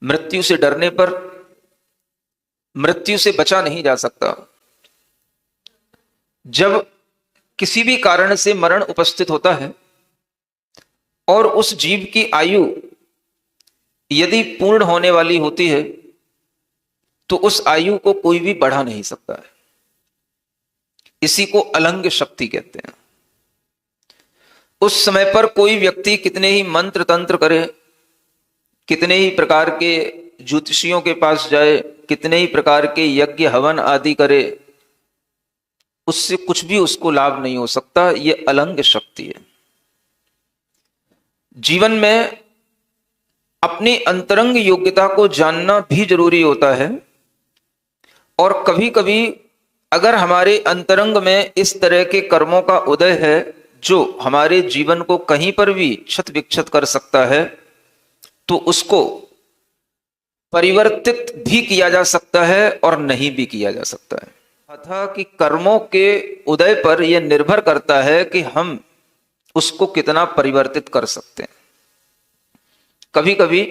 मृत्यु से डरने पर मृत्यु से बचा नहीं जा सकता। जब किसी भी कारण से मरण उपस्थित होता है और उस जीव की आयु यदि पूर्ण होने वाली होती है तो उस आयु को कोई भी बढ़ा नहीं सकता है। इसी को अलंघ्य शक्ति कहते हैं। उस समय पर कोई व्यक्ति कितने ही मंत्र तंत्र करे, कितने ही प्रकार के ज्योतिषियों के पास जाए, कितने ही प्रकार के यज्ञ हवन आदि करे, उससे कुछ भी उसको लाभ नहीं हो सकता। यह अलंघ्य शक्ति है। जीवन में अपनी अंतरंग योग्यता को जानना भी जरूरी होता है। और कभी कभी अगर हमारे अंतरंग में इस तरह के कर्मों का उदय है जो हमारे जीवन को कहीं पर भी क्षत विक्षत कर सकता है, तो उसको परिवर्तित भी किया जा सकता है और नहीं भी किया जा सकता है। अतः कि कर्मों के उदय पर यह निर्भर करता है कि हम उसको कितना परिवर्तित कर सकते हैं। कभी कभी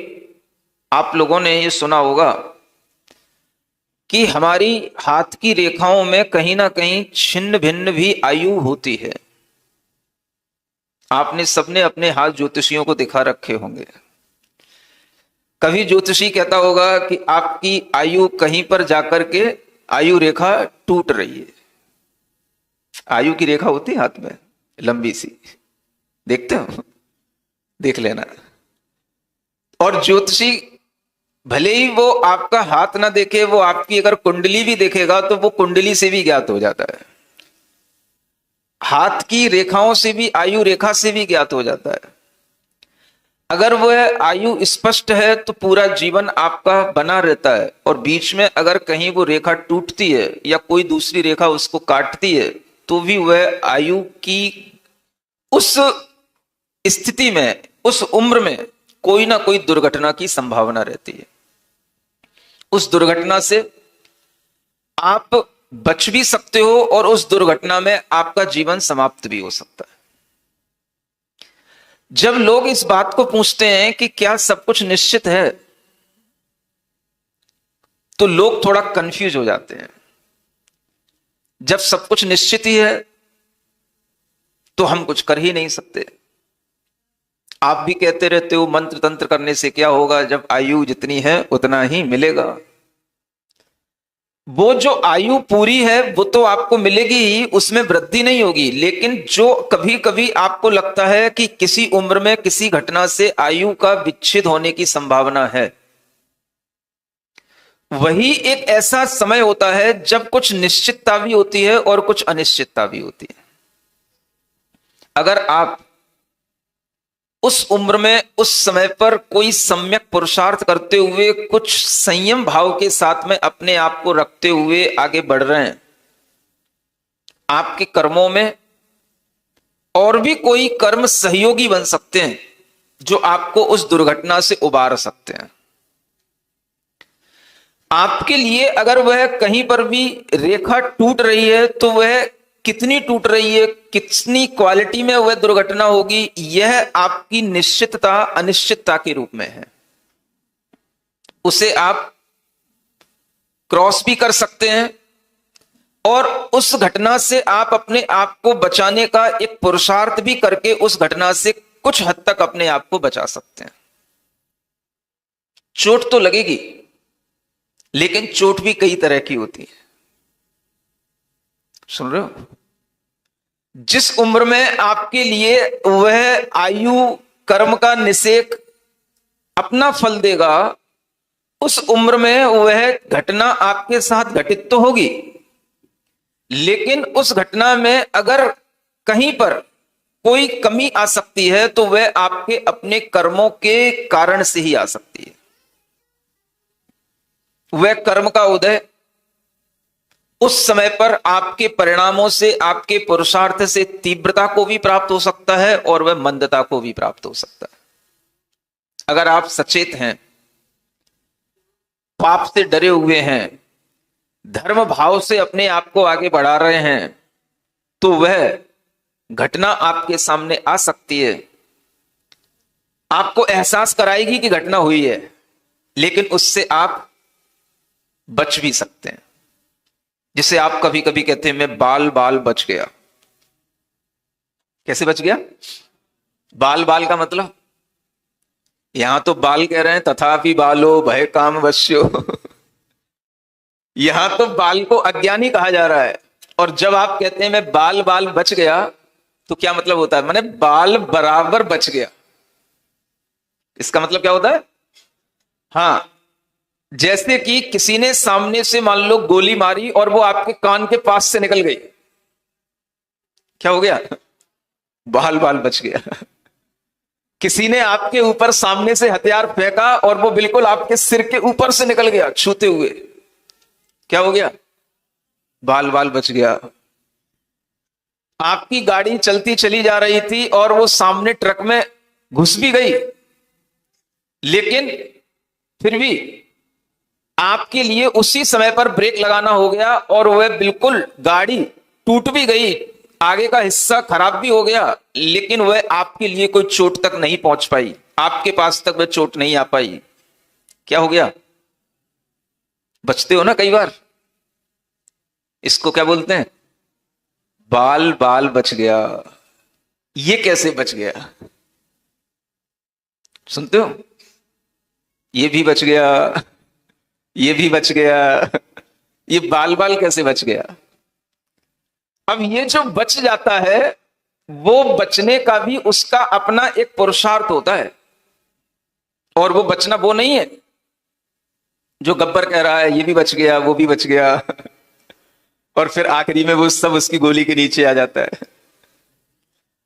आप लोगों ने यह सुना होगा कि हमारी हाथ की रेखाओं में कहीं ना कहीं छिन्न भिन्न भी आयु होती है। आपने सबने अपने हाथ ज्योतिषियों को दिखा रखे होंगे। कभी ज्योतिषी कहता होगा कि आपकी आयु कहीं पर जाकर के आयु रेखा टूट रही है। आयु की रेखा होती है हाथ में लंबी सी, देखते हो, देख लेना। और ज्योतिषी भले ही वो आपका हाथ ना देखे, वो आपकी अगर कुंडली भी देखेगा तो वो कुंडली से भी ज्ञात हो जाता है। हाथ की रेखाओं से भी, आयु रेखा से भी ज्ञात हो जाता है। अगर वह आयु स्पष्ट है तो पूरा जीवन आपका बना रहता है, और बीच में अगर कहीं वो रेखा टूटती है या कोई दूसरी रेखा उसको काटती है तो भी वह आयु की उस स्थिति में, उस उम्र में कोई ना कोई दुर्घटना की संभावना रहती है। उस दुर्घटना से आप बच भी सकते हो और उस दुर्घटना में आपका जीवन समाप्त भी हो सकता है। जब लोग इस बात को पूछते हैं कि क्या सब कुछ निश्चित है, तो लोग थोड़ा कंफ्यूज हो जाते हैं। जब सब कुछ निश्चित ही है तो हम कुछ कर ही नहीं सकते। आप भी कहते रहते हो मंत्र तंत्र करने से क्या होगा, जब आयु जितनी है उतना ही मिलेगा। वो जो आयु पूरी है वो तो आपको मिलेगी ही, उसमें वृद्धि नहीं होगी। लेकिन जो कभी कभी आपको लगता है कि किसी उम्र में किसी घटना से आयु का विच्छेद होने की संभावना है, वही एक ऐसा समय होता है जब कुछ निश्चितता भी होती है और कुछ अनिश्चितता भी होती है। अगर आप उस उम्र में, उस समय पर कोई सम्यक पुरुषार्थ करते हुए, कुछ संयम भाव के साथ में अपने आप को रखते हुए आगे बढ़ रहे हैं, आपके कर्मों में और भी कोई कर्म सहयोगी बन सकते हैं जो आपको उस दुर्घटना से उबार सकते हैं। आपके लिए अगर वह कहीं पर भी रेखा टूट रही है तो वह कितनी टूट रही है, कितनी क्वालिटी में वह दुर्घटना होगी, यह आपकी निश्चितता अनिश्चितता के रूप में है। उसे आप क्रॉस भी कर सकते हैं और उस घटना से आप अपने आप को बचाने का एक पुरुषार्थ भी करके उस घटना से कुछ हद तक अपने आप को बचा सकते हैं। चोट तो लगेगी, लेकिन चोट भी कई तरह की होती है। सुन रहे हो? जिस उम्र में आपके लिए वह आयु कर्म का निषेक अपना फल देगा, उस उम्र में वह घटना आपके साथ घटित तो होगी, लेकिन उस घटना में अगर कहीं पर कोई कमी आ सकती है तो वह आपके अपने कर्मों के कारण से ही आ सकती है। वह कर्म का उदय उस समय पर आपके परिणामों से, आपके पुरुषार्थ से तीव्रता को भी प्राप्त हो सकता है और वह मंदता को भी प्राप्त हो सकता है। अगर आप सचेत हैं, पाप से डरे हुए हैं, धर्म भाव से अपने आप को आगे बढ़ा रहे हैं, तो वह घटना आपके सामने आ सकती है, आपको एहसास कराएगी कि घटना हुई है, लेकिन उससे आप बच भी सकते हैं। जिसे आप कभी कभी कहते हैं मैं बाल बाल बच गया। कैसे बच गया? बाल बाल का मतलब, यहां तो बाल कह रहे हैं तथापि बालो भय काम वश्यो यहां तो बाल को अज्ञानी कहा जा रहा है। और जब आप कहते हैं मैं बाल बाल बच गया, तो क्या मतलब होता है? माने बाल बराबर बच गया। इसका मतलब क्या होता है? हां, जैसे कि किसी ने सामने से मान लो गोली मारी और वो आपके कान के पास से निकल गई, क्या हो गया? बाल बाल बच गया। किसी ने आपके ऊपर सामने से हथियार फेंका और वो बिल्कुल आपके सिर के ऊपर से निकल गया छूते हुए, क्या हो गया? बाल बाल बच गया। आपकी गाड़ी चलती चली जा रही थी और वो सामने ट्रक में घुस भी गई, लेकिन फिर भी आपके लिए उसी समय पर ब्रेक लगाना हो गया और वह बिल्कुल गाड़ी टूट भी गई, आगे का हिस्सा खराब भी हो गया, लेकिन वह आपके लिए कोई चोट तक नहीं पहुंच पाई, आपके पास तक वह चोट नहीं आ पाई। क्या हो गया? बचते हो ना कई बार। इसको क्या बोलते हैं? बाल बाल बच गया। ये कैसे बच गया? सुनते हो? ये भी बच गया, ये भी बच गया, ये बाल बाल कैसे बच गया? अब ये जो बच जाता है, वो बचने का भी उसका अपना एक पुरुषार्थ होता है। और वो बचना वो नहीं है जो गब्बर कह रहा है ये भी बच गया वो भी बच गया और फिर आखिरी में वो सब उसकी गोली के नीचे आ जाता है।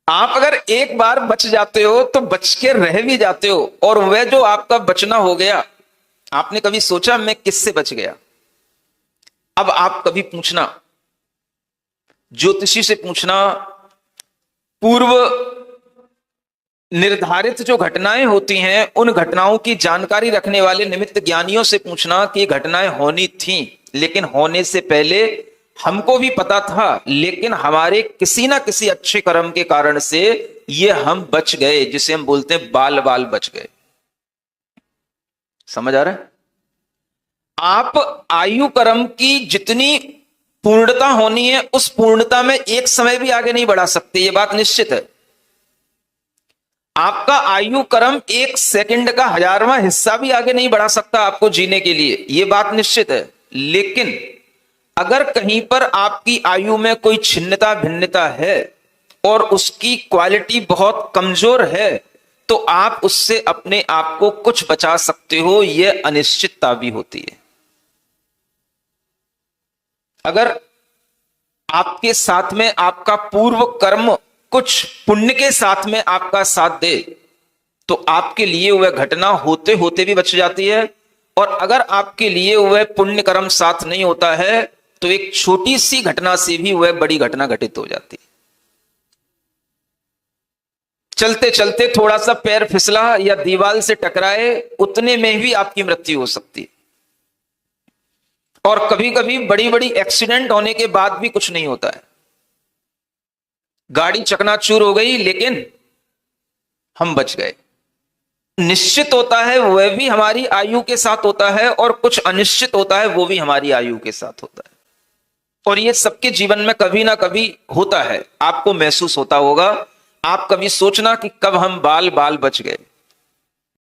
आप अगर एक बार बच जाते हो तो बच के रह भी जाते हो। और वह जो आपका बचना हो गया, आपने कभी सोचा मैं किससे बच गया? अब आप कभी पूछना, ज्योतिषी से पूछना, पूर्व निर्धारित जो घटनाएं होती हैं उन घटनाओं की जानकारी रखने वाले निमित्त ज्ञानियों से पूछना कि घटनाएं होनी थी, लेकिन होने से पहले हमको भी पता था, लेकिन हमारे किसी ना किसी अच्छे कर्म के कारण से ये हम बच गए, जिसे हम बोलते हैं बाल बाल बच गए। समझ आ रहा है? आप आयु कर्म की जितनी पूर्णता होनी है उस पूर्णता में एक समय भी आगे नहीं बढ़ा सकते, ये बात निश्चित है। आपका आयु कर्म एक सेकंड का 1000वां हिस्सा भी आगे नहीं बढ़ा सकता आपको जीने के लिए, यह बात निश्चित है। लेकिन अगर कहीं पर आपकी आयु में कोई छिन्नता भिन्नता है और उसकी क्वालिटी बहुत कमजोर है, तो आप उससे अपने आप को कुछ बचा सकते हो, यह अनिश्चितता भी होती है। अगर आपके साथ में आपका पूर्व कर्म कुछ पुण्य के साथ में आपका साथ दे, तो आपके लिए वह घटना होते होते भी बच जाती है। और अगर आपके लिए वह पुण्य कर्म साथ नहीं होता है, तो एक छोटी सी घटना से भी वह बड़ी घटना घटित हो जाती है। चलते चलते थोड़ा सा पैर फिसला या दीवार से टकराए, उतने में भी आपकी मृत्यु हो सकती है। और कभी कभी बड़ी बड़ी एक्सीडेंट होने के बाद भी कुछ नहीं होता है, गाड़ी चकनाचूर हो गई लेकिन हम बच गए। निश्चित होता है वह भी हमारी आयु के साथ होता है, और कुछ अनिश्चित होता है वो भी हमारी आयु के साथ होता है। और ये सबके जीवन में कभी ना कभी होता है, आपको महसूस होता होगा। आप कभी सोचना कि कब हम बाल बाल बच गए।